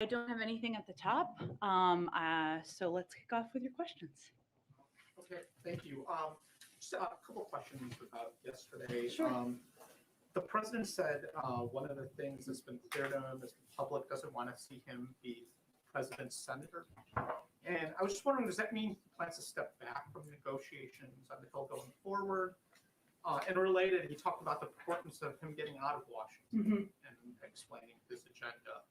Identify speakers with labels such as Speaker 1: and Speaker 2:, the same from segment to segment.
Speaker 1: I don't have anything at the top. So let's kick off with your questions.
Speaker 2: Okay, thank you. Just a couple of questions about yesterday.
Speaker 1: Sure.
Speaker 2: The president said one of the things that's been clear to him is the public doesn't want to see him be president's senator. And I was just wondering, does that mean he plans to step back from negotiations on the Hill going forward? And related, he talked about the importance of him getting out of Washington and explaining his agenda.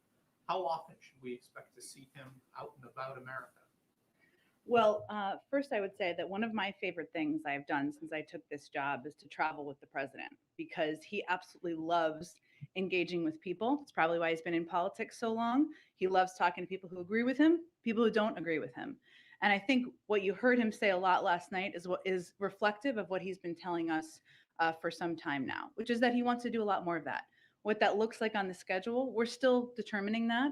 Speaker 2: How often should we expect to see him out and about America?
Speaker 1: Well, first, I would say that one of my favorite things I've done since I took this job is to travel with the president because he absolutely loves engaging with people. It's probably why he's been in politics so long. He loves talking to people who agree with him, people who don't agree with him. And I think what you heard him say a lot last night is what is reflective of what he's been telling us for some time now, which is that he wants to do a lot more of that. What that looks like on the schedule, we're still determining that,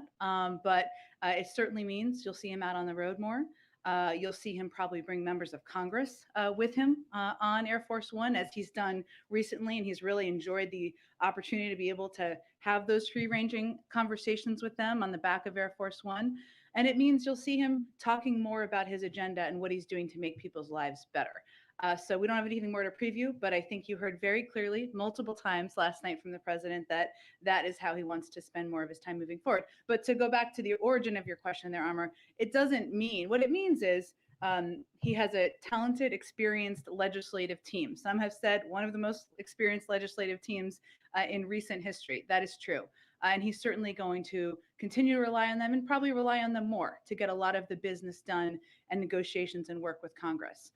Speaker 1: but it certainly means you'll see him out on the road more. You'll see him probably bring members of Congress with him on Air Force One, as he's done recently, and he's really enjoyed the opportunity to be able to have those free-ranging conversations with them on the back of Air Force One. And it means you'll see him talking more about his agenda and what he's doing to make people's lives better. So we don't have anything more to preview, but I think you heard very clearly multiple times last night from the president that that is how he wants to spend more of his time moving forward. But to go back to the origin of your question there, Amr, it doesn't mean, what it means is he has a talented, experienced legislative team. Some have said one of the most experienced legislative teams in recent history. That is true. And he's certainly going to continue to rely on them and probably rely on them more to get a lot of the business done and negotiations and work with Congress.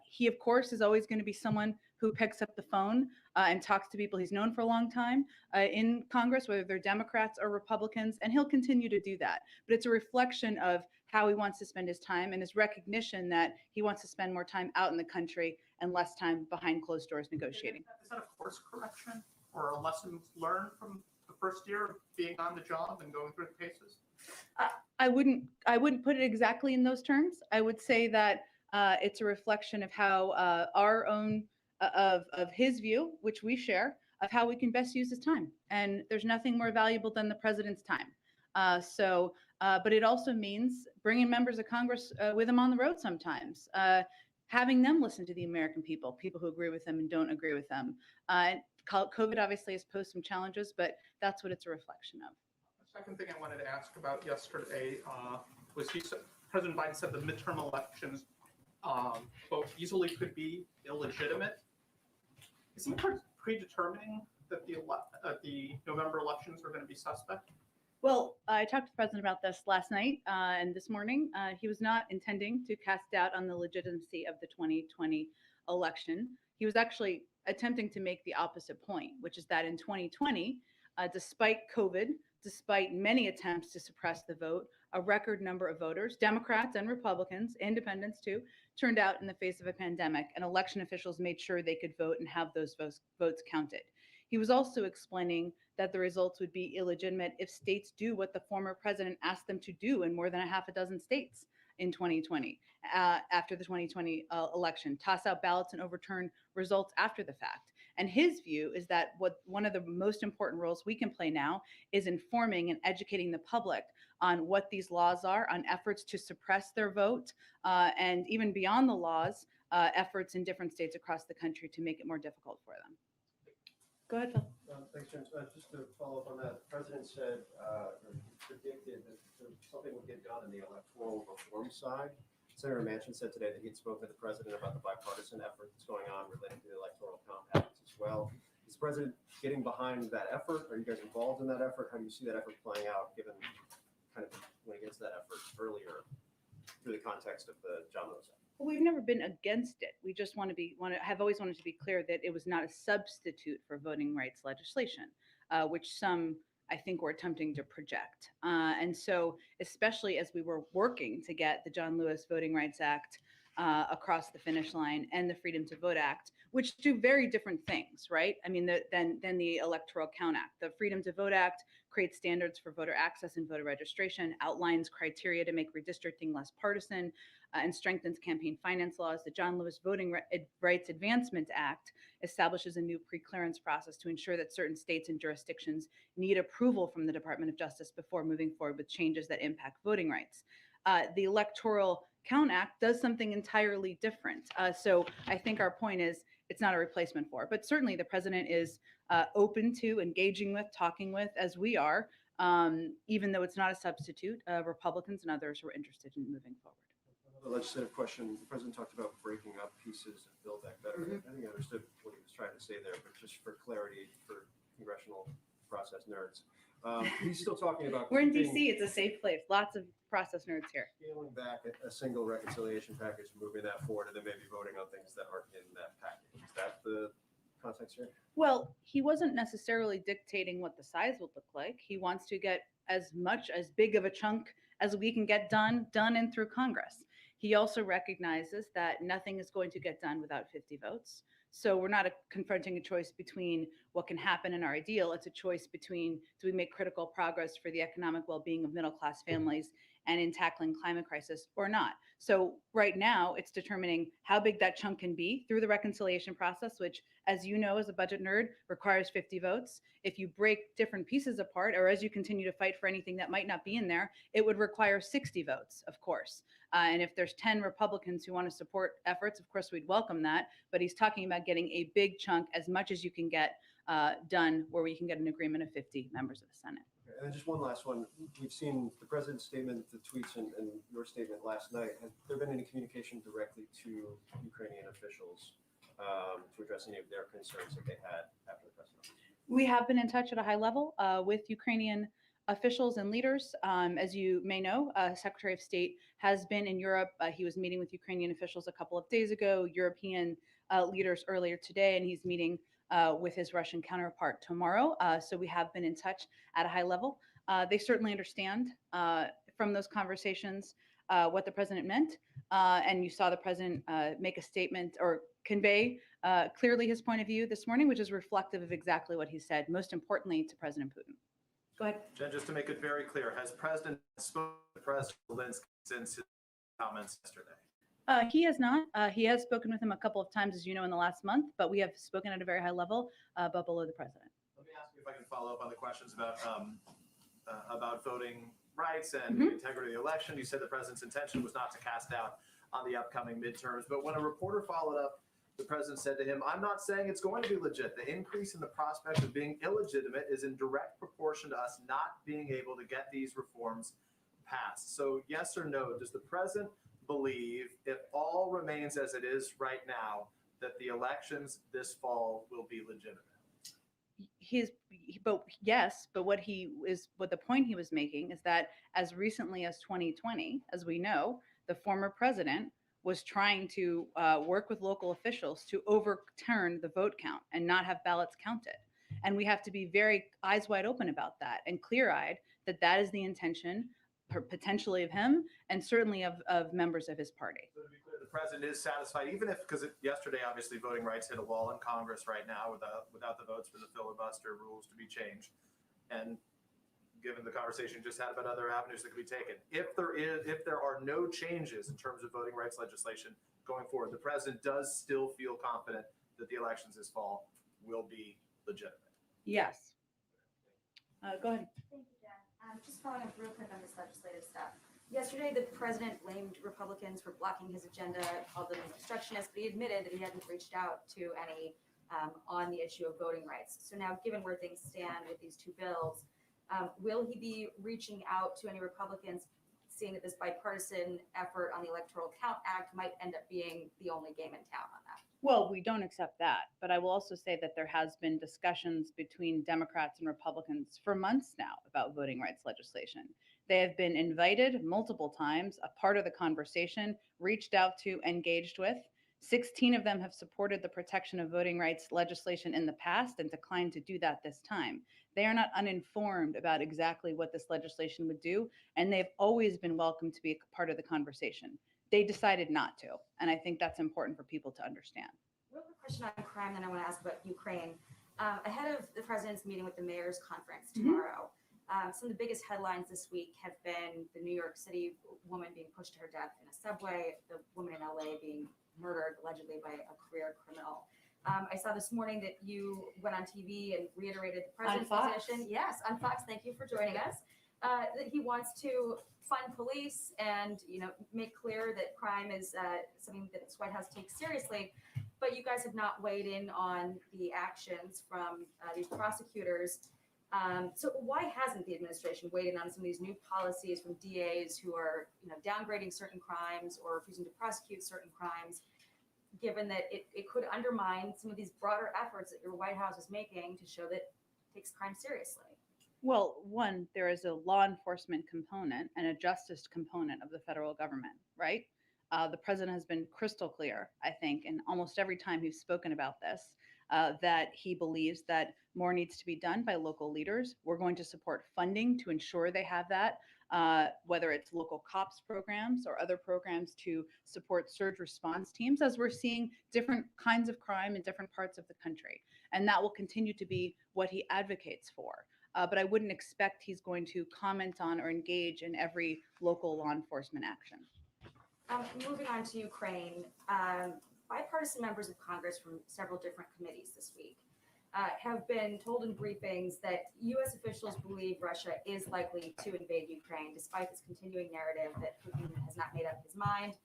Speaker 1: He, of course, is always going to be someone who picks up the phone and talks to people he's known for a long time in Congress, whether they're Democrats or Republicans, and he'll continue to do that. But it's a reflection of how he wants to spend his time and his recognition that he wants to spend more time out in the country and less time behind closed doors negotiating.
Speaker 2: Is that a course correction or a lesson learned from the first year of being on the job and going through the paces?
Speaker 1: I wouldn't put it exactly in those terms. I would say that it's a reflection of how our own of his view, which we share, of how we can best use his time. And there's nothing more valuable than the president's time. But it also means bringing members of Congress with him on the road sometimes, having them listen to the American people, people who agree with them and don't agree with them. COVID obviously has posed some challenges, but that's what it's a reflection of.
Speaker 2: The second thing I wanted to ask about yesterday was President Biden said the midterm elections both easily could be illegitimate. Is he predetermining that the November elections are going to be suspect?
Speaker 1: Well, I talked to the president about this last night and this morning. He was not intending to cast doubt on the legitimacy of the 2020 election. He was actually attempting to make the opposite point, which is that in 2020, despite COVID, despite many attempts to suppress the vote, a record number of voters, Democrats and Republicans, independents too, turned out in the face of a pandemic, and election officials made sure they could vote and have those votes counted. He was also explaining that the results would be illegitimate if states do what the former president asked them to do in more than a half a dozen states in 2020, after the 2020 election, toss out ballots and overturn results after the fact. And his view is that one of the most important roles we can play now is informing and educating the public on what these laws are, on efforts to suppress their vote, and even beyond the laws, efforts in different states across the country to make it more difficult for them. Go ahead, Phil.
Speaker 3: Thanks, James. Just to follow up on that, the president said, or predicted that something would get done in the electoral reform side. Senator Manchin said today that he'd spoken to the president about the bipartisan effort that's going on related to the electoral compacts as well. Is the president getting behind that effort? Are you guys involved in that effort? How do you see that effort playing out, given kind of when he gets that effort earlier through the context of the John Lewis Act?
Speaker 1: Well, we've never been against it. We just have always wanted to be clear that it was not a substitute for voting rights legislation, which some, I think, were attempting to project. And so, especially as we were working to get the John Lewis Voting Rights Act across the finish line and the Freedom to Vote Act, which do very different things, right? I mean, than the Electoral Count Act. The Freedom to Vote Act creates standards for voter access and voter registration, outlines criteria to make redistricting less partisan, and strengthens campaign finance laws. The John Lewis Voting Rights Advancement Act establishes a new pre-clearance process to ensure that certain states and jurisdictions need approval from the Department of Justice before moving forward with changes that impact voting rights. The Electoral Count Act does something entirely different. So I think our point is it's not a replacement for, but certainly the president is open to engaging with, talking with, as we are, even though it's not a substitute. Republicans and others were interested in moving forward.
Speaker 3: Another legislative question. The president talked about breaking up pieces and build back better. I think I understood what he was trying to say there, but just for clarity for congressional process nerds. He's still talking about
Speaker 1: We're in DC. It's a safe place. Lots of process nerds here.
Speaker 3: scaling back a single reconciliation package, moving that forward, and then maybe voting on things that aren't in that package. Is that the context here?
Speaker 1: Well, he wasn't necessarily dictating what the size would look like. He wants to get as big of a chunk as we can get done and through Congress. He also recognizes that nothing is going to get done without 50 votes. So we're not confronting a choice between what can happen in our ideal. It's a choice between, do we make critical progress for the economic well-being of middle-class families and in tackling climate crisis or not? So right now, it's determining how big that chunk can be through the reconciliation process, which, as you know, as a budget nerd, requires 50 votes. If you break different pieces apart, or as you continue to fight for anything that might not be in there, it would require 60 votes, of course. And if there's 10 Republicans who want to support efforts, of course, we'd welcome that. But he's talking about getting a big chunk, as much as you can get done, where we can get an agreement of 50 members of the Senate.
Speaker 3: Okay, and then just one last one. We've seen the president's statement, the tweets, and your statement last night. Has there been any communication directly to Ukrainian officials to address any of their concerns that they had after the press conference?
Speaker 1: We have been in touch at a high level with Ukrainian officials and leaders. As you may know, Secretary of State has been in Europe. He was meeting with Ukrainian officials a couple of days ago, European leaders earlier today, and he's meeting with his Russian counterpart tomorrow. So we have been in touch at a high level. They certainly understand from those conversations what the president meant. And you saw the president make a statement or convey clearly his point of view this morning, which is reflective of exactly what he said, most importantly to President Putin. Go ahead.
Speaker 4: Jen, just to make it very clear, has President spoken to President Zelensky since his comments yesterday?
Speaker 1: He has not. He has spoken with him a couple of times, as you know, in the last month, but we have spoken at a very high level, but below the president.
Speaker 4: Let me ask you if I can follow up on the questions about voting rights and the integrity of the election. You said the president's intention was not to cast doubt on the upcoming midterms, but when a reporter followed up, the president said to him, "I'm not saying it's going to be legit. The increase in the prospect of being illegitimate is in direct proportion to us not being able to get these reforms passed." So yes or no, does the president believe, if all remains as it is right now, that the elections this fall will be legitimate?
Speaker 1: But what the point he was making is that as recently as 2020, as we know, the former president was trying to work with local officials to overturn the vote count and not have ballots counted. And we have to be very eyes wide open about that and clear-eyed that that is the intention potentially of him and certainly of members of his party.
Speaker 4: So to be clear, the president is satisfied, even if, because yesterday, obviously, voting rights hit a wall in Congress right now without the votes for the filibuster rules to be changed. And given the conversation just had about other avenues that could be taken, if there are no changes in terms of voting rights legislation going forward, the president does still feel confident that the elections this fall will be legitimate.
Speaker 1: Yes. Go ahead.
Speaker 5: Thank you, Jen. Just following up real quick on this legislative stuff. Yesterday, the president blamed Republicans for blocking his agenda, called them obstructionists, but he admitted that he hadn't reached out to any on the issue of voting rights. So now, given where things stand with these two bills, will he be reaching out to any Republicans, seeing that this bipartisan effort on the Electoral Count Act might end up being the only game in town on that?
Speaker 1: Well, we don't accept that, but I will also say that there has been discussions between Democrats and Republicans for months now about voting rights legislation. They have been invited multiple times, a part of the conversation, reached out to, engaged with. 16 of them have supported the protection of voting rights legislation in the past and declined to do that this time. They are not uninformed about exactly what this legislation would do, and they've always been welcome to be a part of the conversation. They decided not to, and I think that's important for people to understand.
Speaker 5: Real quick question on crime, then I want to ask about Ukraine. Ahead of the president's meeting with the mayor's conference tomorrow, Some of the biggest headlines this week have been the New York City woman being pushed to her death in a subway, the woman in LA being murdered allegedly by a career criminal. I saw this morning that you went on TV and reiterated the president's
Speaker 1: Fox.
Speaker 5: position. Yes, on Fox. Thank you for joining us. That he wants to fund police and make clear that crime is something that this White House takes seriously. But you guys have not weighed in on the actions from these prosecutors. So why hasn't the administration weighed in on some of these new policies from DAs who are downgrading certain crimes or refusing to prosecute certain crimes, given that it could undermine some of these broader efforts that your White House is making to show that it takes crime seriously?
Speaker 1: Well, one, there is a law enforcement component and a justice component of the federal government, right? The president has been crystal clear, I think, and almost every time he's spoken about this, that he believes that more needs to be done by local leaders. We're going to support funding to ensure they have that, whether it's local COPS programs or other programs to support surge response teams, as we're seeing different kinds of crime in different parts of the country. And that will continue to be what he advocates for. But I wouldn't expect he's going to comment on or engage in every local law enforcement action.
Speaker 5: Moving on to Ukraine, bipartisan members of Congress from several different committees this week have been told in briefings that U.S. officials believe Russia is likely to invade Ukraine, despite this continuing narrative that Putin has not made up his mind.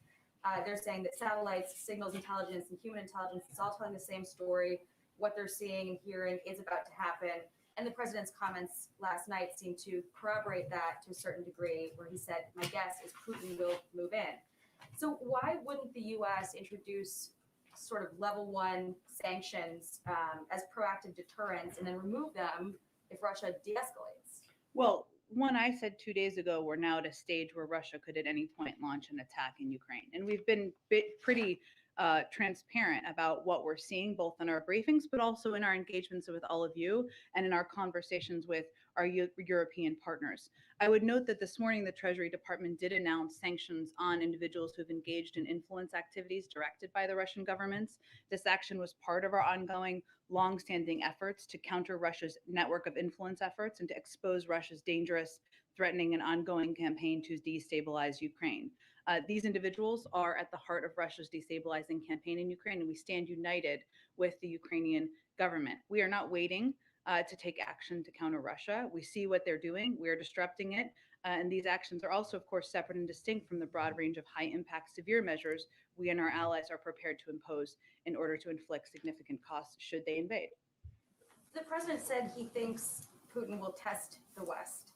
Speaker 5: They're saying that satellites, signals intelligence, and human intelligence is all telling the same story. What they're seeing and hearing is about to happen. And the president's comments last night seemed to corroborate that to a certain degree, where he said, "My guess is Putin will move in." So why wouldn't the U.S. introduce sort of level one sanctions as proactive deterrents and then remove them if Russia de-escalates?
Speaker 1: Well, one, I said 2 days ago, we're now at a stage where Russia could at any point launch an attack in Ukraine. And we've been pretty transparent about what we're seeing, both in our briefings, but also in our engagements with all of you and in our conversations with our European partners. I would note that this morning, the Treasury Department did announce sanctions on individuals who have engaged in influence activities directed by the Russian governments. This action was part of our ongoing, longstanding efforts to counter Russia's network of influence efforts and to expose Russia's dangerous, threatening, and ongoing campaign to destabilize Ukraine. These individuals are at the heart of Russia's destabilizing campaign in Ukraine, and we stand united with the Ukrainian government. We are not waiting to take action to counter Russia. We see what they're doing. We are disrupting it. And these actions are also, of course, separate and distinct from the broad range of high-impact, severe measures we and our allies are prepared to impose in order to inflict significant costs should they invade.
Speaker 5: The president said he thinks Putin will test the West.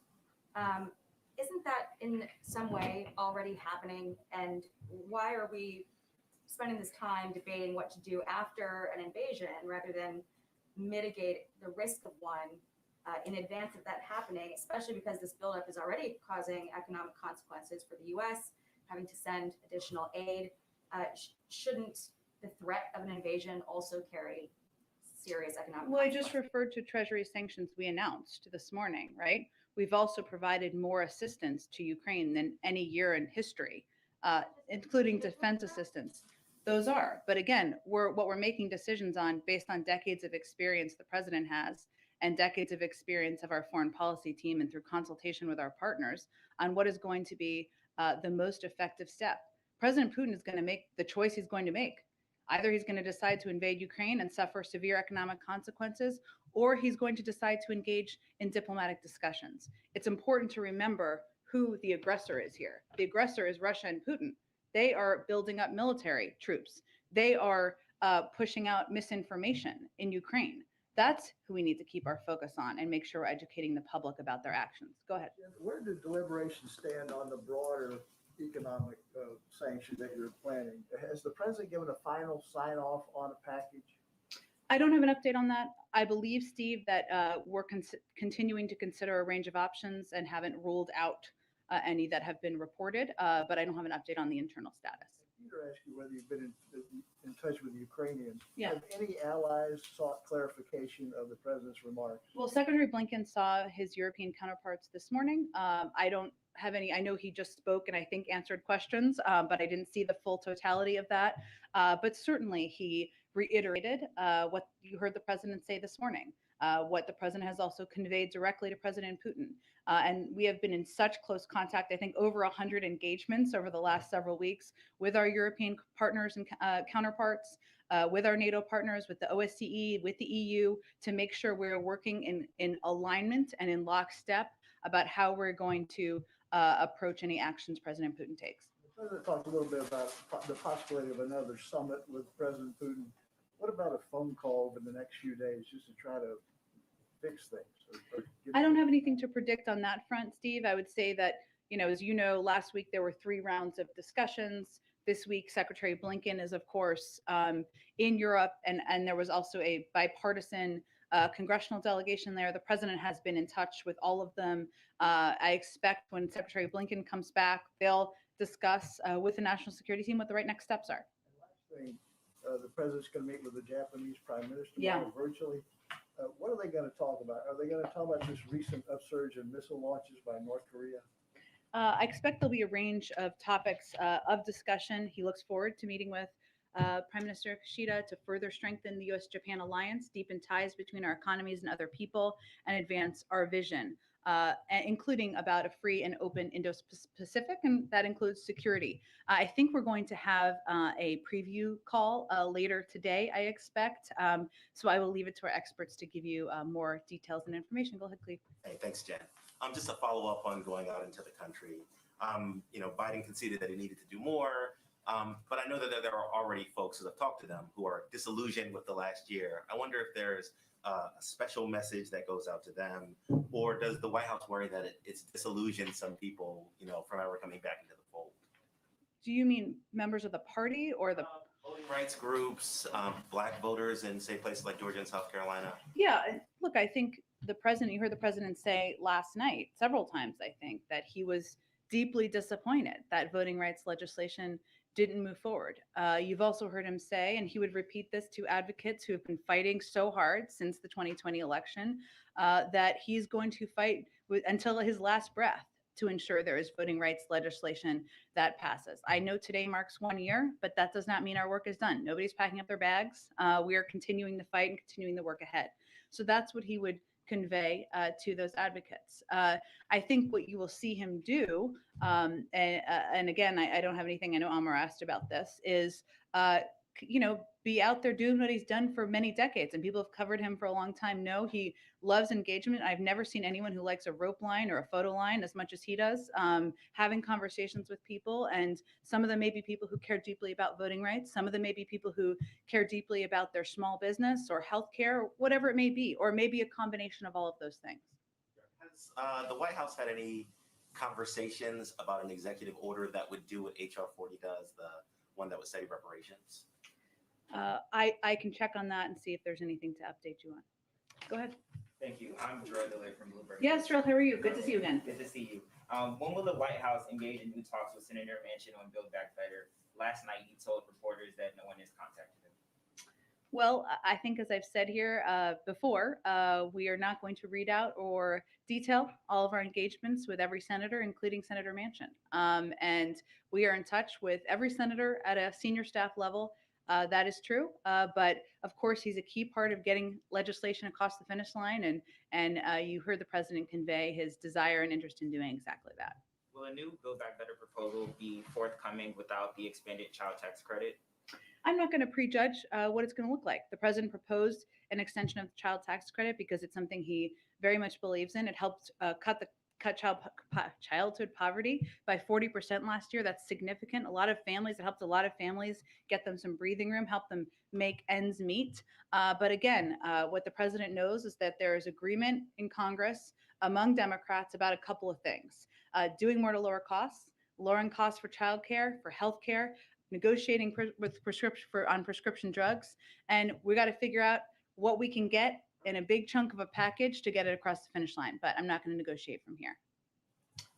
Speaker 5: Isn't that in some way already happening? And why are we spending this time debating what to do after an invasion rather than mitigate the risk of one in advance of that happening, especially because this buildup is already causing economic consequences for the U.S., having to send additional aid? Shouldn't the threat of an invasion also carry serious economic
Speaker 1: Well, I
Speaker 5: consequences?
Speaker 1: just referred to Treasury sanctions we announced this morning, right? We've also provided more assistance to Ukraine than any year in history, including defense assistance. Those are. But again, what we're making decisions on based on decades of experience the president has and decades of experience of our foreign policy team and through consultation with our partners on what is going to be the most effective step. President Putin is going to make the choice he's going to make. Either he's going to decide to invade Ukraine and suffer severe economic consequences, or he's going to decide to engage in diplomatic discussions. It's important to remember who the aggressor is here. The aggressor is Russia and Putin. They are building up military troops. They are pushing out misinformation in Ukraine. That's who we need to keep our focus on and make sure we're educating the public about their actions. Go ahead.
Speaker 6: Where do deliberations stand on the broader economic sanctions that you're planning? Has the president given a final sign-off on a package?
Speaker 1: I don't have an update on that. I believe, Steve, that we're continuing to consider a range of options and haven't ruled out any that have been reported, but I don't have an update on the internal status.
Speaker 6: Peter asked you whether you've been in touch with the Ukrainians.
Speaker 1: Yeah.
Speaker 6: Have any allies sought clarification of the president's remarks?
Speaker 1: Well, Secretary Blinken saw his European counterparts this morning. I don't have any. I know he just spoke and I think answered questions, but I didn't see the full totality of that. But certainly he reiterated what you heard the president say this morning, what the president has also conveyed directly to President Putin. And we have been in such close contact, I think over 100 engagements over the last several weeks with our European partners and counterparts, with our NATO partners, with the OSCE, with the EU, to make sure we're working in alignment and in lockstep about how we're going to approach any actions President Putin takes.
Speaker 6: The president talked a little bit about the possibility of another summit with President Putin. What about a phone call over the next few days just to try to fix things?
Speaker 1: I don't have anything to predict on that front, Steve. I would say that, as you know, last week there were 3 rounds of discussions. This week, Secretary Blinken is, of course, in Europe, and there was also a bipartisan congressional delegation there. The president has been in touch with all of them. I expect when Secretary Blinken comes back, they'll discuss with the national security team what the right next steps are.
Speaker 6: Last thing, the president's going to meet with the Japanese prime minister virtually. What are they going to talk about? Are they going to talk about this recent upsurge in missile launches by North Korea?
Speaker 1: I expect there'll be a range of topics of discussion. He looks forward to meeting with Prime Minister Kishida to further strengthen the U.S.-Japan alliance, deepen ties between our economies and other people, and advance our vision, including about a free and open Indo-Pacific, and that includes security. I think we're going to have a preview call later today, I expect. So I will leave it to our experts to give you more details and information. Go ahead, Cleve.
Speaker 7: Hey, thanks, Jen. Just a follow up on going out into the country. Biden conceded that he needed to do more, but I know that there are already folks who have talked to them who are disillusioned with the last year. I wonder if there's a special message that goes out to them, or does the White House worry that it's disillusioned some people, from ever coming back into the fold?
Speaker 1: Do you mean members of the party or the
Speaker 7: voting rights groups, Black voters in, say, places like Georgia and South Carolina?
Speaker 1: Yeah, look, I think you heard the president say last night, several times, I think, that he was deeply disappointed that voting rights legislation didn't move forward. You've also heard him say, and he would repeat this to advocates who have been fighting so hard since the 2020 election, that he's going to fight until his last breath to ensure there is voting rights legislation that passes. I know today marks 1 year, but that does not mean our work is done. Nobody's packing up their bags. We are continuing the fight and continuing the work ahead. So that's what he would convey to those advocates. I think what you will see him do, and again, I don't have anything, I know Amar asked about this, is be out there doing what he's done for many decades, and people have covered him for a long time know he loves engagement. I've never seen anyone who likes a rope line or a photo line as much as he does, having conversations with people, and some of them may be people who care deeply about voting rights. Some of them may be people who care deeply about their small business or healthcare, whatever it may be, or maybe a combination of all of those things.
Speaker 7: Has the White House had any conversations about an executive order that would do what HR 40 does, the one that would study reparations?
Speaker 1: I can check on that and see if there's anything to update you on. Go ahead.
Speaker 8: Thank you. I'm Gerald DeLay from Bloomberg.
Speaker 1: Yes, Gerald, how are you? Good to see you again.
Speaker 8: Good to see you. When will the White House engage in new talks with Senator Manchin on Build Back Better? Last night, he told reporters that no one has contacted him.
Speaker 1: Well, I think, as I've said here before, we are not going to read out or detail all of our engagements with every senator, including Senator Manchin. And we are in touch with every senator at a senior staff level. That is true. But of course, he's a key part of getting legislation across the finish line. And you heard the president convey his desire and interest in doing exactly that.
Speaker 8: Will a new Build Back Better proposal be forthcoming without the expanded child tax credit?
Speaker 1: I'm not going to prejudge what it's going to look like. The president proposed an extension of the child tax credit because it's something he very much believes in. It helped cut childhood poverty by 40% last year. That's significant. It helped a lot of families get them some breathing room, help them make ends meet. But again, what the president knows is that there is agreement in Congress among Democrats about a couple of things: doing more to lower costs, lowering costs for childcare, for healthcare, negotiating with prescription drugs, and we got to figure out what we can get in a big chunk of a package to get it across the finish line. But I'm not going to negotiate from here.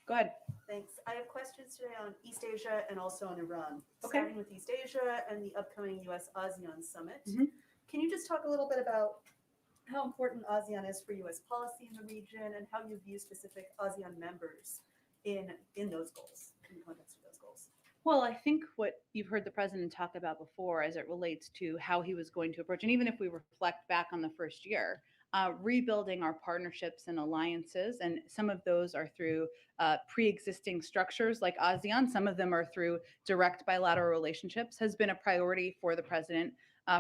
Speaker 1: Go ahead.
Speaker 9: Thanks. I have questions today on East Asia and also on Iran.
Speaker 1: Okay.
Speaker 9: Starting with East Asia and the upcoming U.S.-ASEAN summit.
Speaker 1: Mhm.
Speaker 9: Can you just talk a little bit about how important ASEAN is for U.S. policy in the region and how you view specific ASEAN members in those goals, in the context of those goals?
Speaker 1: Well, I think what you've heard the president talk about before as it relates to how he was going to approach, and even if we reflect back on the first year, rebuilding our partnerships and alliances. And some of those are through pre-existing structures like ASEAN. Some of them are through direct bilateral relationships, has been a priority for the president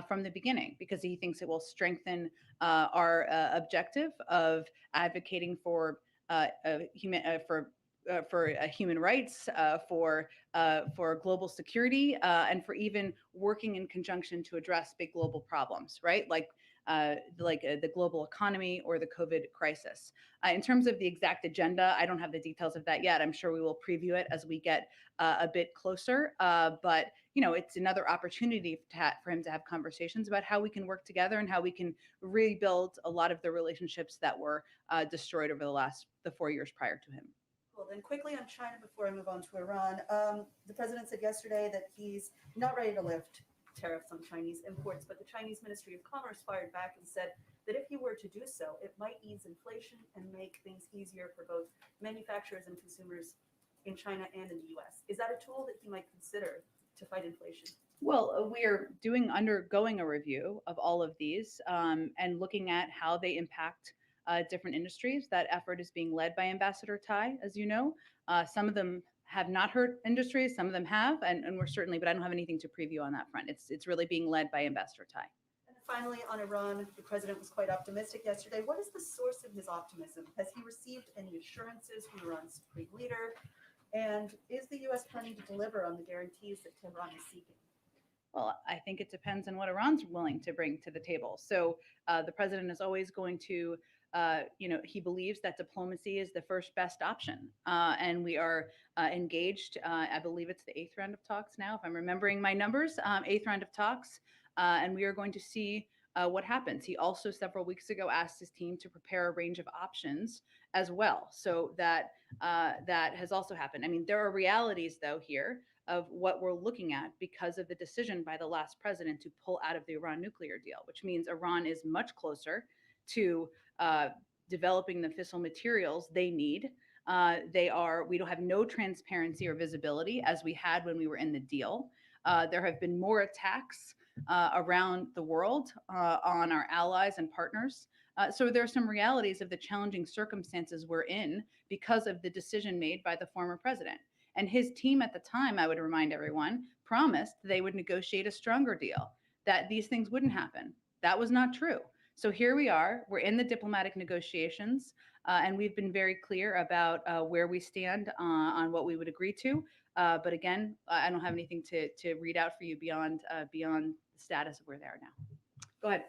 Speaker 1: from the beginning, because he thinks it will strengthen our objective of advocating for human rights, for global security, and for even working in conjunction to address big global problems, right? Like the global economy or the COVID crisis. In terms of the exact agenda, I don't have the details of that yet. I'm sure we will preview it as we get a bit closer. But it's another opportunity for him to have conversations about how we can work together and how we can rebuild a lot of the relationships that were destroyed over the 4 years prior to him.
Speaker 9: Well, then quickly on China before I move on to Iran. The president said yesterday that he's not ready to lift tariffs on Chinese imports, but the Chinese Ministry of Commerce fired back and said that if he were to do so, it might ease inflation and make things easier for both manufacturers and consumers in China and in the US. Is that a tool that he might consider to fight inflation?
Speaker 1: Well, we are undergoing a review of all of these and looking at how they impact different industries. That effort is being led by Ambassador Tai, as you know. Some of them have not hurt industries, some of them have, and we're certainly, but I don't have anything to preview on that front. It's really being led by Ambassador Tai.
Speaker 9: And finally, on Iran, the president was quite optimistic yesterday. What is the source of his optimism? Has he received any assurances from Iran's supreme leader? And is the U.S. planning to deliver on the guarantees that Tehran is seeking?
Speaker 1: Well, I think it depends on what Iran's willing to bring to the table. So the president is always going to, he believes that diplomacy is the first best option. And we are engaged. I believe it's the 8th round of talks now, if I'm remembering my numbers, 8th round of talks. And we are going to see what happens. He also several weeks ago asked his team to prepare a range of options as well. So that has also happened. I mean, there are realities though here of what we're looking at because of the decision by the last president to pull out of the Iran nuclear deal, which means Iran is much closer to developing the fissile materials they need. We don't have no transparency or visibility as we had when we were in the deal. There have been more attacks around the world on our allies and partners. So there are some realities of the challenging circumstances we're in because of the decision made by the former president. And his team at the time, I would remind everyone, promised they would negotiate a stronger deal, that these things wouldn't happen. That was not true. So here we are, we're in the diplomatic negotiations, and we've been very clear about where we stand on what we would agree to. But again, I don't have anything to read out for you beyond the status of where they are now. Go ahead.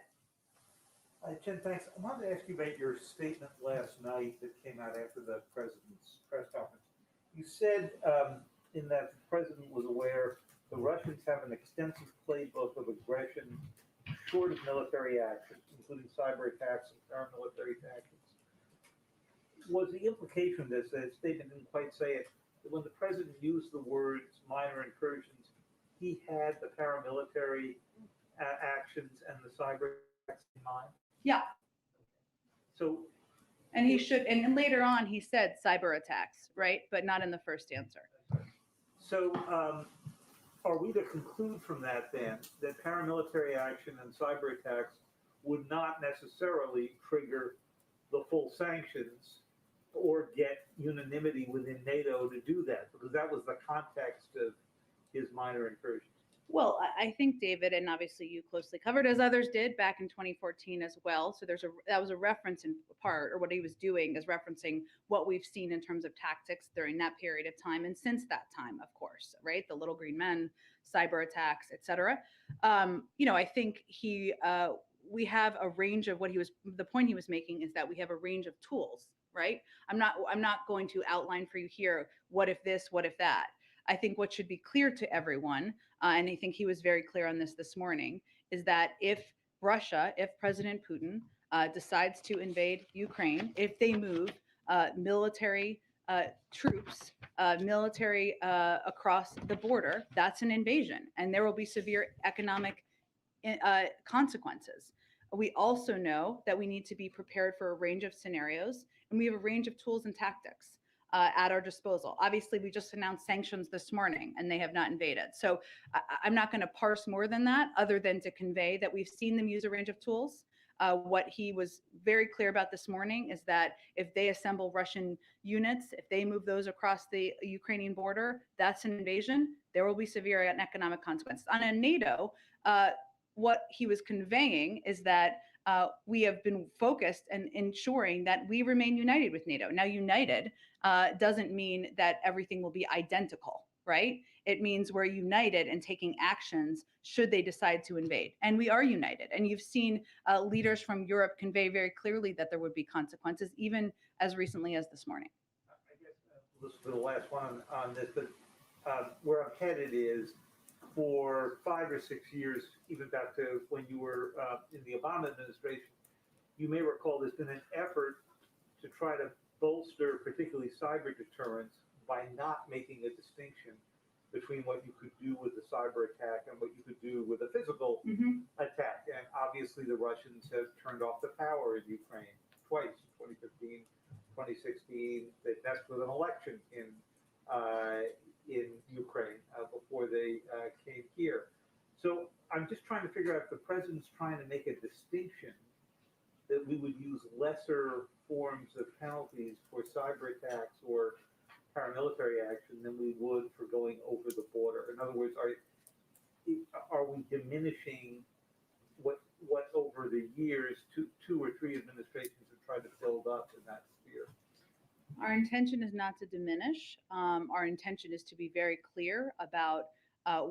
Speaker 10: Jen, thanks. I wanted to ask you about your statement last night that came out after the president's press conference. You said in that the president was aware the Russians have an extensive playbook of aggression short of military action, including cyber attacks and paramilitary tactics. Was the implication of this, the statement didn't quite say it, that when the president used the words minor incursions, he had the paramilitary actions and the cyber attacks in mind?
Speaker 1: Yeah.
Speaker 10: So,
Speaker 1: and he should, and later on he said cyber attacks, right? But not in the first answer.
Speaker 10: So are we to conclude from that then that paramilitary action and cyber attacks would not necessarily trigger the full sanctions or get unanimity within NATO to do that? Because that was the context of his minor incursions.
Speaker 1: Well, I think, David, and obviously you closely covered, as others did back in 2014 as well. So that was a reference in part, or what he was doing is referencing what we've seen in terms of tactics during that period of time. And since that time, of course, right? The little green men, cyber attacks, et cetera. I think we have a range of the point he was making is that we have a range of tools, right? I'm not going to outline for you here, what if this, what if that. I think what should be clear to everyone, and I think he was very clear on this morning, is that if President Putin decides to invade Ukraine, if they move military troops, across the border, that's an invasion, and there will be severe economic consequences. We also know that we need to be prepared for a range of scenarios, and we have a range of tools and tactics at our disposal. Obviously, we just announced sanctions this morning and they have not invaded. So I'm not going to parse more than that, other than to convey that we've seen them use a range of tools. What he was very clear about this morning is that if they assemble Russian units, if they move those across the Ukrainian border, that's an invasion. There will be severe economic consequences. On a NATO, what he was conveying is that we have been focused and ensuring that we remain united with NATO. Now, united doesn't mean that everything will be identical, right? It means we're united and taking actions should they decide to invade. And we are united. And you've seen leaders from Europe convey very clearly that there would be consequences, even as recently as this morning.
Speaker 10: I guess this will be the last one on this, but where I'm headed is for 5 or 6 years, even back to when you were in the Obama administration, you may recall there's been an effort to try to bolster particularly cyber deterrence by not making a distinction between what you could do with a cyber attack and what you could do with a physical attack. And obviously the Russians have turned off the power in Ukraine twice, 2015, 2016. They messed with an election in Ukraine before they came here. So I'm just trying to figure out if the president's trying to make a distinction that we would use lesser forms of penalties for cyber attacks or paramilitary action than we would for going over the border. In other words, are we diminishing what over the years two or three administrations have tried to build up in that sphere?
Speaker 1: Our intention is not to diminish. Our intention is to be very clear about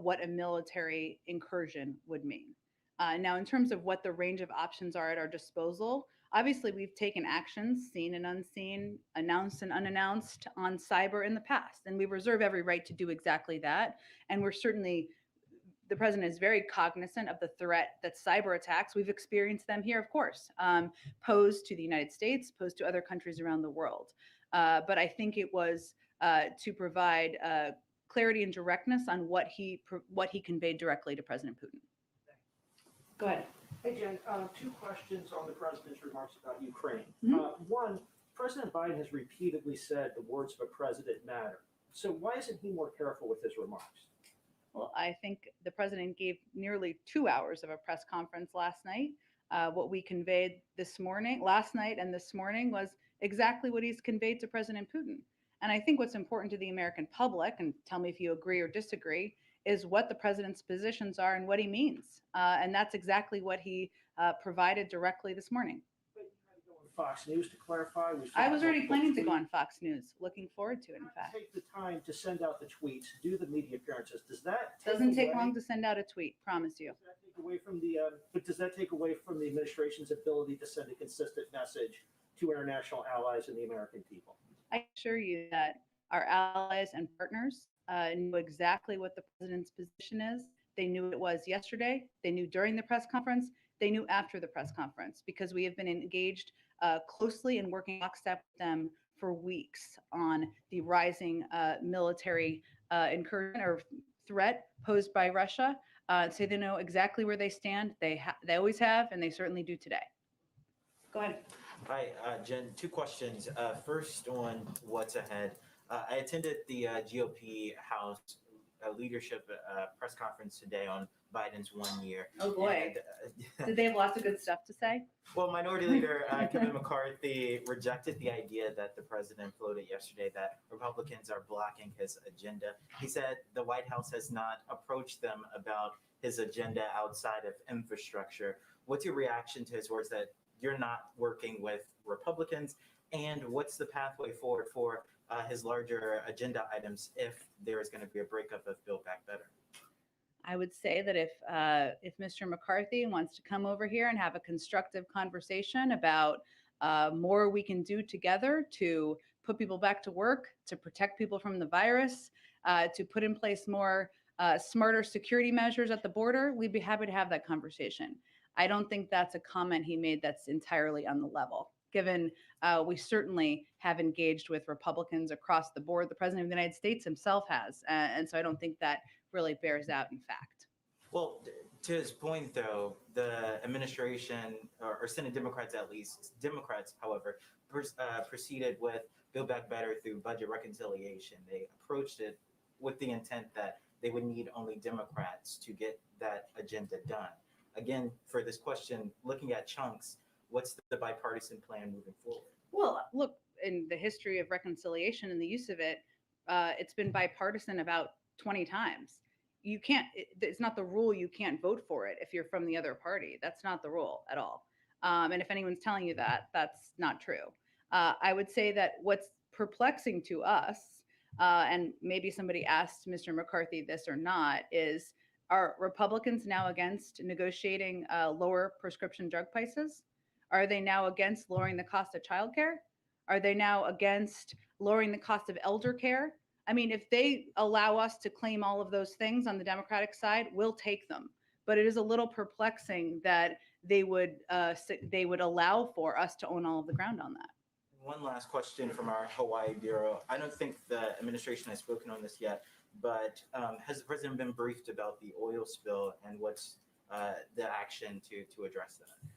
Speaker 1: what a military incursion would mean. Now, in terms of what the range of options are at our disposal, obviously we've taken actions, seen and unseen, announced and unannounced on cyber in the past, and we reserve every right to do exactly that. And we're certainly, the president is very cognizant of the threat that cyber attacks, we've experienced them here, of course, posed to the United States, posed to other countries around the world. But I think it was to provide clarity and directness on what he conveyed directly to President Putin. Go ahead.
Speaker 11: Hey, Jen, two questions on the president's remarks about Ukraine.
Speaker 1: Mhm.
Speaker 11: One, President Biden has repeatedly said the words of a president matter. So why isn't he more careful with his remarks?
Speaker 1: Well, I think the president gave nearly 2 hours of a press conference last night. What we conveyed last night and this morning was exactly what he's conveyed to President Putin. And I think what's important to the American public, and tell me if you agree or disagree, is what the president's positions are and what he means. And that's exactly what he provided directly this morning.
Speaker 11: But you had to go on Fox News to clarify.
Speaker 1: I was already planning to go on Fox News, looking forward to it, in fact.
Speaker 11: Take the time to send out the tweets, do the media appearances. Does that
Speaker 1: Doesn't take long to send out a tweet, promise you.
Speaker 11: Does that take away from but does that take away from the administration's ability to send a consistent message to international allies and the American people?
Speaker 1: I assure you that our allies and partners knew exactly what the president's position is. They knew it was yesterday. They knew during the press conference. They knew after the press conference, because we have been engaged closely and working lockstep with them for weeks on the rising military incursion or threat posed by Russia. So they know exactly where they stand. They always have, and they certainly do today. Go ahead.
Speaker 12: Hi, Jen, two questions. First on what's ahead. I attended the GOP House leadership press conference today on Biden's 1 year.
Speaker 1: Oh boy.
Speaker 12: And,
Speaker 1: Did they have lots of good stuff to say?
Speaker 12: well, Minority Leader Kevin McCarthy rejected the idea that the president floated yesterday that Republicans are blocking his agenda. He said the White House has not approached them about his agenda outside of infrastructure. What's your reaction to his words that you're not working with Republicans? And what's the pathway forward for his larger agenda items if there is going to be a breakup of Build Back Better?
Speaker 1: I would say that if Mr. McCarthy wants to come over here and have a constructive conversation about more we can do together to put people back to work, to protect people from the virus, to put in place more smarter security measures at the border, we'd be happy to have that conversation. I don't think that's a comment he made that's entirely on the level, given we certainly have engaged with Republicans across the board. The president of the United States himself has. And so I don't think that really bears out in fact.
Speaker 12: Well, to his point, though, the administration or Senate Democrats, at least Democrats, however, proceeded with Build Back Better through budget reconciliation. They approached it with the intent that they would need only Democrats to get that agenda done. again, for this question, looking at chunks, what's the bipartisan plan moving forward?
Speaker 1: Well, look, in the history of reconciliation and the use of it, it's been bipartisan about 20 times. You can't, it's not the rule you can't vote for it if you're from the other party. That's not the rule at all. And if anyone's telling you that, that's not true. I would say that what's perplexing to us, and maybe somebody asked Mr. McCarthy this or not, is are Republicans now against negotiating lower prescription drug prices? Are they now against lowering the cost of childcare? Are they now against lowering the cost of elder care? I mean, if they allow us to claim all of those things on the Democratic side, we'll take them. But it is a little perplexing that they would allow for us to own all of the ground on that.
Speaker 12: One last question from our Hawaii Bureau. I don't think the administration has spoken on this yet, but has the president been briefed about the oil spill and what's the action to address that?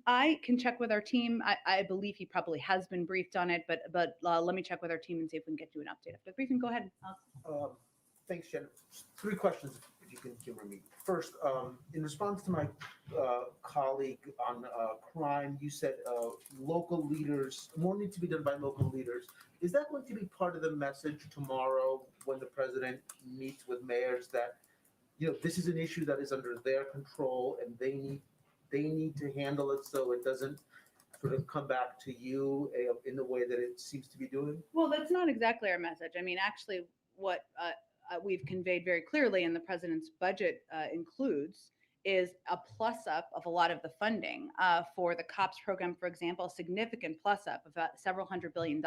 Speaker 1: I can check with our team. I believe he probably has been briefed on it, but let me check with our team and see if we can get you an update after the briefing. Go ahead.
Speaker 13: Thanks, Jen. 3 questions, if you can humor me. First, in response to my colleague on crime, you said local leaders, more needs to be done by local leaders. Is that going to be part of the message tomorrow when the president meets with mayors that, this is an issue that is under their control and they need to handle it so it doesn't sort of come back to you in the way that it seems to be doing?
Speaker 1: Well, that's not exactly our message. I mean, actually, what we've conveyed very clearly in the president's budget includes is a plus up of a lot of the funding for the COPS program, for example, a significant plus up of about several $100 billion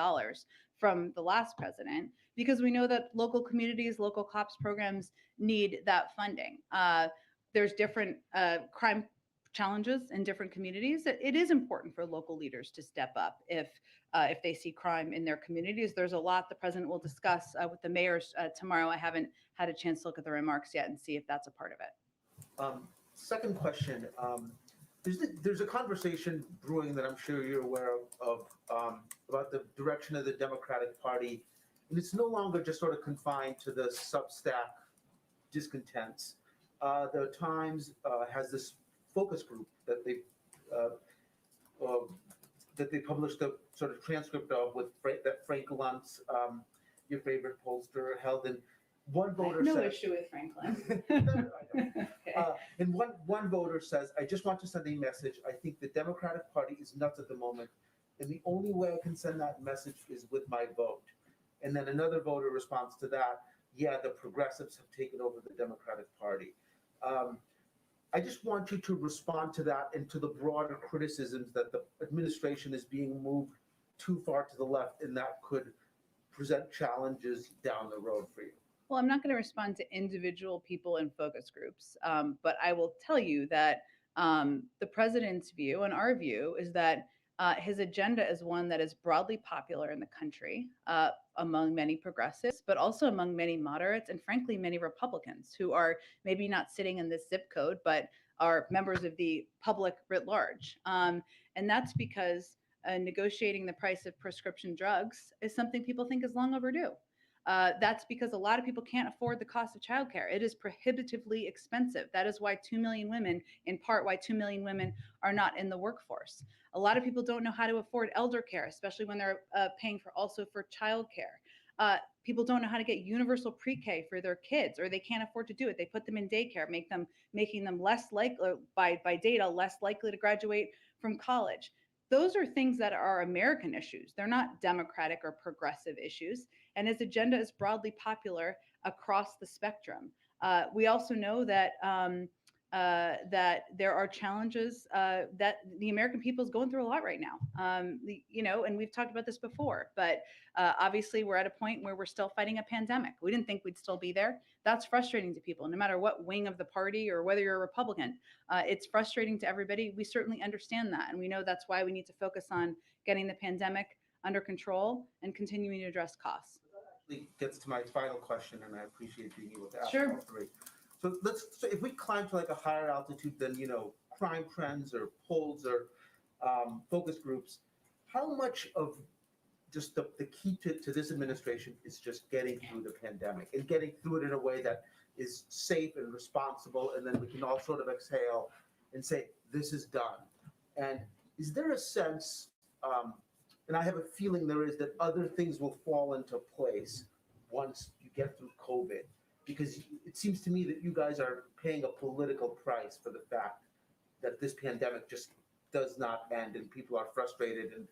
Speaker 1: from the last president, because we know that local communities, local COPS programs need that funding. There's different crime challenges in different communities. It is important for local leaders to step up if they see crime in their communities. There's a lot the president will discuss with the mayors tomorrow. I haven't had a chance to look at the remarks yet and see if that's a part of it.
Speaker 13: Second question, there's a conversation brewing that I'm sure you're aware of about the direction of the Democratic Party, and it's no longer just sort of confined to the Substack discontents. The Times has this focus group that they published a sort of transcript of that Frank Luntz, your favorite pollster, held, and one voter
Speaker 1: no
Speaker 13: said,
Speaker 1: issue with Franklin.
Speaker 13: Okay. And one voter says, I just want to send a message. I think the Democratic Party is nuts at the moment, and the only way I can send that message is with my vote. And then another voter responds to that, yeah, the progressives have taken over the Democratic Party. I just want you to respond to that and to the broader criticisms that the administration is being moved too far to the left, and that could present challenges down the road for you.
Speaker 1: Well, I'm not going to respond to individual people in focus groups, but I will tell you that the president's view and our view is that his agenda is one that is broadly popular in the country among many progressives, but also among many moderates and frankly, many Republicans who are maybe not sitting in this zip code, but are members of the public writ large. And that's because negotiating the price of prescription drugs is something people think is long overdue. That's because a lot of people can't afford the cost of childcare. It is prohibitively expensive. That is why 2 million women, in part why 2 million women are not in the workforce. A lot of people don't know how to afford elder care, especially when they're paying for childcare. People don't know how to get universal pre-K for their kids, or they can't afford to do it. They put them in daycare, making them less likely, by data, less likely to graduate from college. Those are things that are American issues. They're not Democratic or progressive issues. And his agenda is broadly popular across the spectrum. We also know that that there are challenges that the American people is going through a lot right now. And we've talked about this before, but obviously we're at a point where we're still fighting a pandemic. We didn't think we'd still be there. That's frustrating to people, no matter what wing of the party or whether you're a Republican. It's frustrating to everybody. We certainly understand that. And we know that's why we need to focus on getting the pandemic under control and continuing to address costs.
Speaker 13: That actually gets to my final question, and I appreciate being able to ask
Speaker 1: Sure.
Speaker 13: all 3. So if we climb to like a higher altitude than, crime trends or polls or focus groups, how much of just the key to this administration is just getting through the pandemic and getting through it in a way that is safe and responsible, and then we can all sort of exhale and say, this is done. And is there a sense, and I have a feeling there is, that other things will fall into place once you get through COVID? Because it seems to me that you guys are paying a political price for the fact that this pandemic just does not end, and people are frustrated, and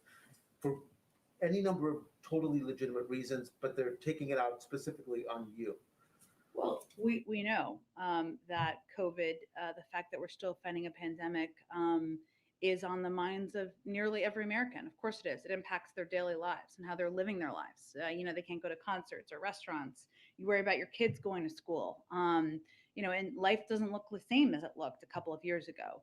Speaker 13: for any number of totally legitimate reasons, but they're taking it out specifically on you.
Speaker 1: Well, we know that COVID, the fact that we're still fighting a pandemic, is on the minds of nearly every American. Of course it is. It impacts their daily lives and how they're living their lives. They can't go to concerts or restaurants. You worry about your kids going to school. And life doesn't look the same as it looked a couple of years ago.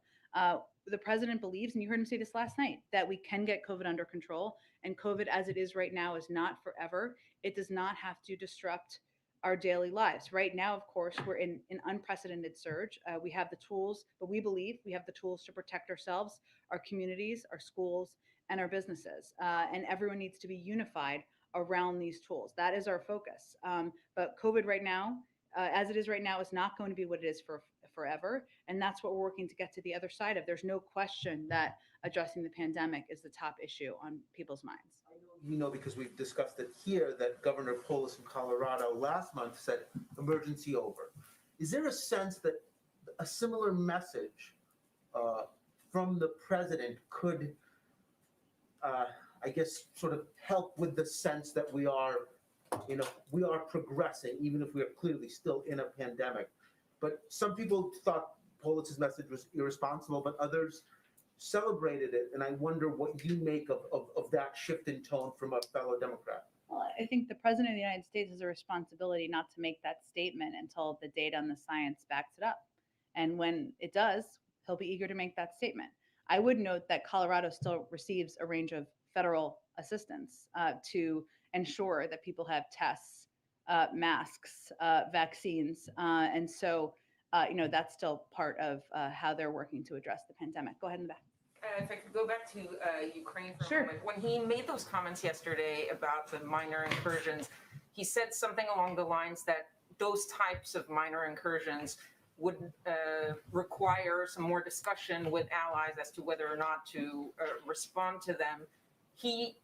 Speaker 1: The president believes, and you heard him say this last night, that we can get COVID under control. And COVID, as it is right now, is not forever. It does not have to disrupt our daily lives. Right now, of course, we're in an unprecedented surge. We have the tools, but we believe we have the tools to protect ourselves, our communities, our schools, and our businesses. And everyone needs to be unified around these tools. That is our focus. But COVID right now, as it is right now, is not going to be what it is for forever. And that's what we're working to get to the other side of. There's no question that addressing the pandemic is the top issue on people's minds.
Speaker 13: Because we've discussed it here, that Governor Polis in Colorado last month said emergency over. Is there a sense that a similar message from the president could, sort of help with the sense that we are progressing, even if we are clearly still in a pandemic? But some people thought Polis's message was irresponsible, but others celebrated it, and I wonder what you make of that shift in tone from a fellow Democrat.
Speaker 1: Well, I think the president of the United States has a responsibility not to make that statement until the data and the science backs it up. And when it does, he'll be eager to make that statement. I would note that Colorado still receives a range of federal assistance to ensure that people have tests, masks, vaccines. And so that's still part of how they're working to address the pandemic. Go ahead in the back.
Speaker 14: If I could go back to Ukraine for
Speaker 1: Sure.
Speaker 14: a moment. When he made those comments yesterday about the minor incursions, he said something along the lines that those types of minor incursions would require some more discussion with allies as to whether or not to respond to them. He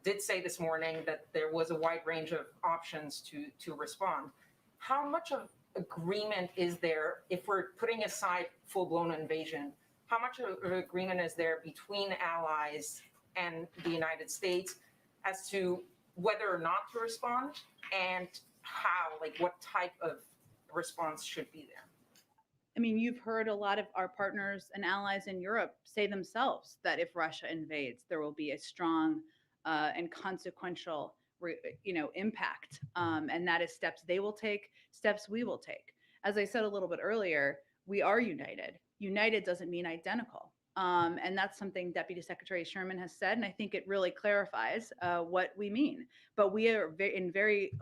Speaker 14: did say this morning that there was a wide range of options to respond. How much of agreement is there, if we're putting aside full-blown invasion, how much of an agreement is there between allies and the United States as to whether or not to respond, and how, what type of response should be there?
Speaker 1: I mean, you've heard a lot of our partners and allies in Europe say themselves that if Russia invades, there will be a strong and consequential impact. And that is steps they will take, steps we will take. As I said a little bit earlier, we are united. United doesn't mean identical. And that's something Deputy Secretary Sherman has said, and I think it really clarifies what we mean. But we are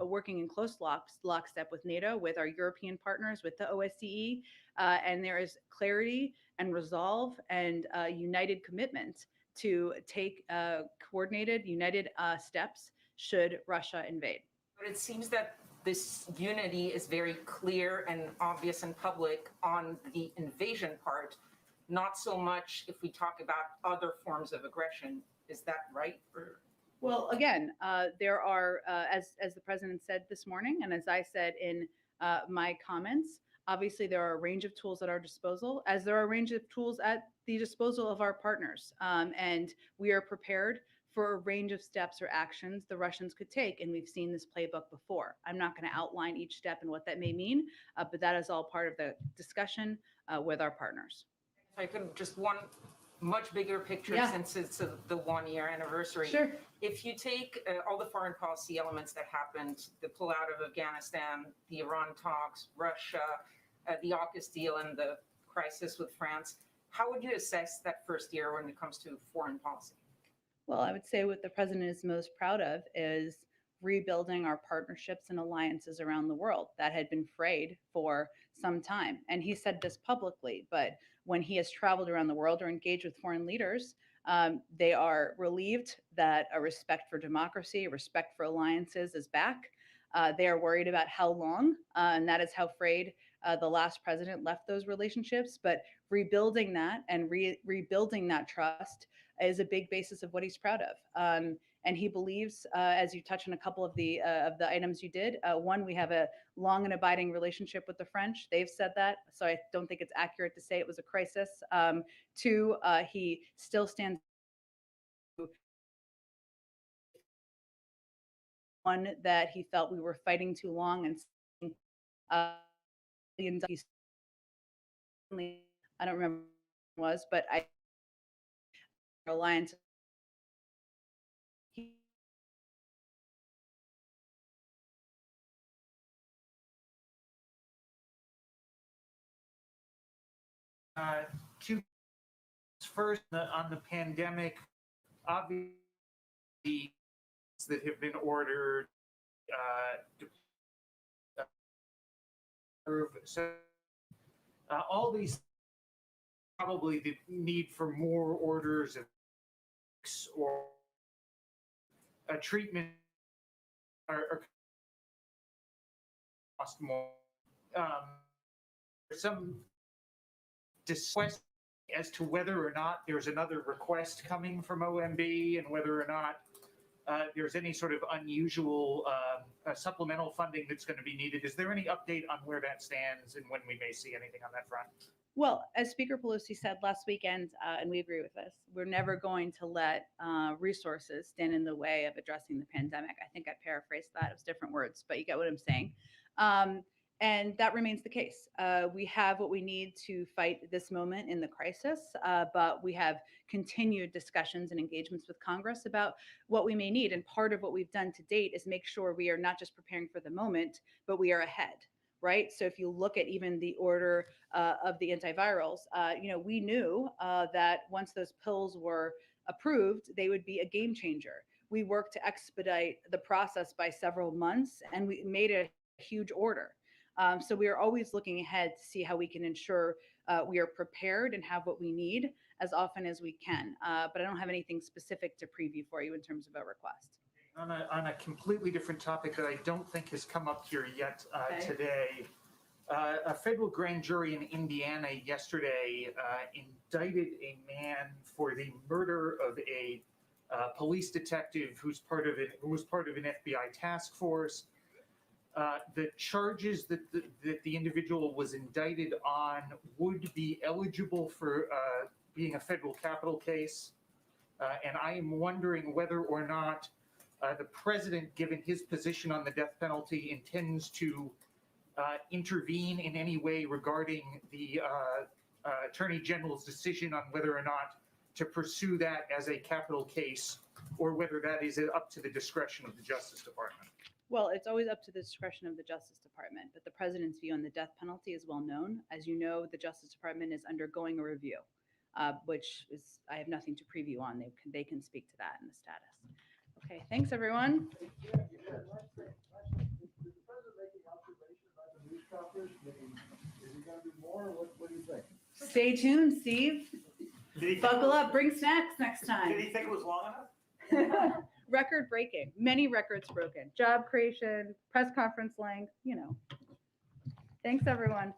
Speaker 1: working in close lockstep with NATO, with our European partners, with the OSCE, and there is clarity and resolve and united commitment to take coordinated, united steps should Russia invade.
Speaker 14: But it seems that this unity is very clear and obvious and public on the invasion part, not so much if we talk about other forms of aggression. Is that right?
Speaker 1: Well, again, there are, as the president said this morning, and as I said in my comments, obviously there are a range of tools at our disposal, as there are a range of tools at the disposal of our partners. And we are prepared for a range of steps or actions the Russians could take. And we've seen this playbook before. I'm not going to outline each step and what that may mean, but that is all part of the discussion with our partners.
Speaker 14: If I could, just one much bigger picture, since it's the 1-year anniversary.
Speaker 1: Sure.
Speaker 14: If you take all the foreign policy elements that happened, the pullout of Afghanistan, the Iran talks, Russia, the AUKUS deal, and the crisis with France, how would you assess that first year when it comes to foreign policy?
Speaker 1: Well, I would say what the president is most proud of is rebuilding our partnerships and alliances around the world that had been frayed for some time. And he said this publicly, but when he has traveled around the world or engaged with foreign leaders, They are relieved that a respect for democracy, a respect for alliances is back. They are worried about how long, and that is how frayed the last president left those relationships. But rebuilding that and rebuilding that trust is a big basis of what he's proud of. And he believes, as you touch on a couple of the items you did, one, we have a long and abiding relationship with the French. They've said that, so I don't think it's accurate to say it was a crisis. Two, he still stands. One, that he felt we were fighting too long and I don't remember what it was, but alliance.
Speaker 10: Two first on the pandemic, obviously that have been ordered. So all these probably the need for more orders or a treatment are cost more. Some disquest as to whether or not there's another request coming from OMB and whether or not there's any sort of unusual supplemental funding that's going to be needed. Is there any update on where that stands and when we may see anything on that front?
Speaker 1: Well, as Speaker Pelosi said last weekend, and we agree with this, we're never going to let resources stand in the way of addressing the pandemic. I think I paraphrased that. It was different words, but you get what I'm saying. And that remains the case. We have what we need to fight this moment in the crisis, but we have continued discussions and engagements with Congress about what we may need. And part of what we've done to date is make sure we are not just preparing for the moment, but we are ahead, right? So if you look at even the order of the antivirals, we knew that once those pills were approved, they would be a game changer. We worked to expedite the process by several months, and we made a huge order. So we are always looking ahead to see how we can ensure we are prepared and have what we need as often as we can. But I don't have anything specific to preview for you in terms of a request.
Speaker 10: On a completely different topic that I don't think has come up here yet today, a federal grand jury in Indiana yesterday indicted a man for the murder of a police detective who was part of an FBI task force. The charges that the individual was indicted on would be eligible for being a federal capital case. And I am wondering whether or not the president, given his position on the death penalty, intends to intervene in any way regarding the Attorney General's decision on whether or not to pursue that as a capital case, or whether that is up to the discretion of the Justice Department.
Speaker 1: Well, it's always up to the discretion of the Justice Department, but the president's view on the death penalty is well known. As you know, the Justice Department is undergoing a review, which is, I have nothing to preview on. They can speak to that in the status. Okay, thanks everyone.
Speaker 6: Did the president make any observation about the news conference? Is he going to do more? What do you think?
Speaker 1: Stay tuned, Steve. Buckle up, bring snacks next time.
Speaker 10: Did he think it was long enough?
Speaker 1: Record breaking, many records broken. Job creation, press conference length, Thanks everyone.